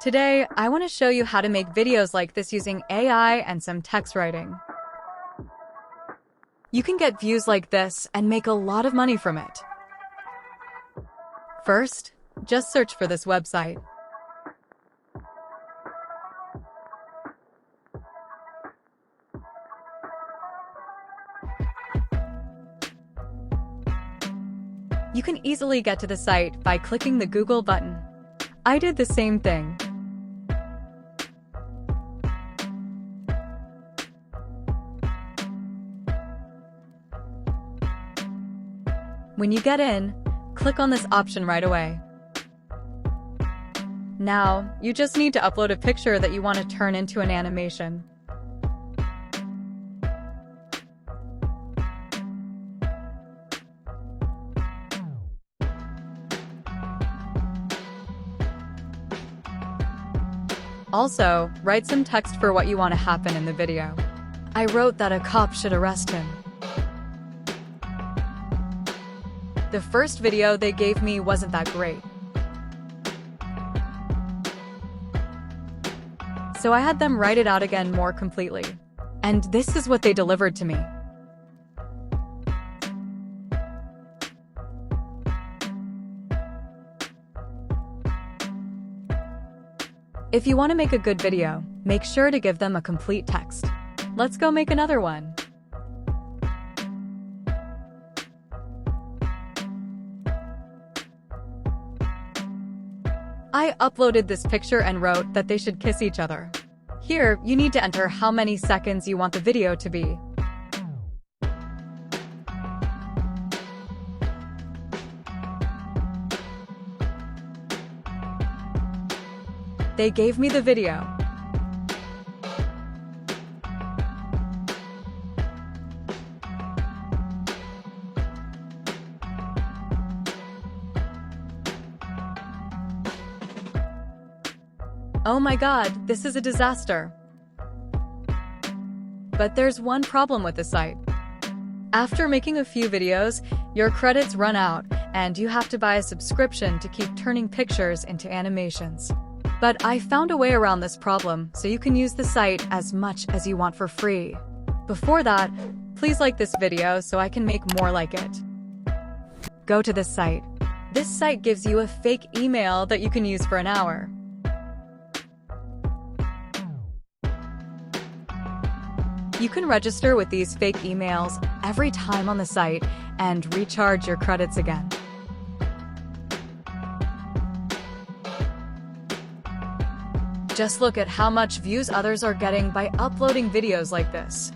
Today, I want to show you how to make videos like this using AI and some text writing. You can get views like this and make a lot of money from it. First, just search for this website. You can easily get to the site by clicking the Google button. I did the same thing. When you get in, click on this option right away. Now, you just need to upload a picture that you want to turn into an animation. Also, write some text for what you want to happen in the video. I wrote that a cop should arrest him. The first video they gave me wasn't that great. So I had them write it out again more completely. And this is what they delivered to me. If you want to make a good video, make sure to give them a complete text. Let's go make another one. I uploaded this picture and wrote that they should kiss each other. Here, you need to enter how many seconds you want the video to be. They gave me the video. Oh my god, this is a disaster. But there's one problem with the site. After making a few videos, your credits run out, and you have to buy a subscription to keep turning pictures into animations. But I found a way around this problem, so you can use the site as much as you want for free. Before that, please like this video so I can make more like it. Go to this site. This site gives you a fake email that you can use for an hour. You can register with these fake emails every time on the site and recharge your credits again. Just look at how much views others are getting by uploading videos like this.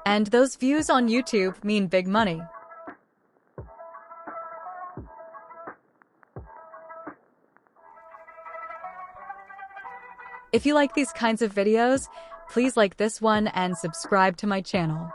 And those views on YouTube mean big money. If you like these kinds of videos, please like this one and subscribe to my channel.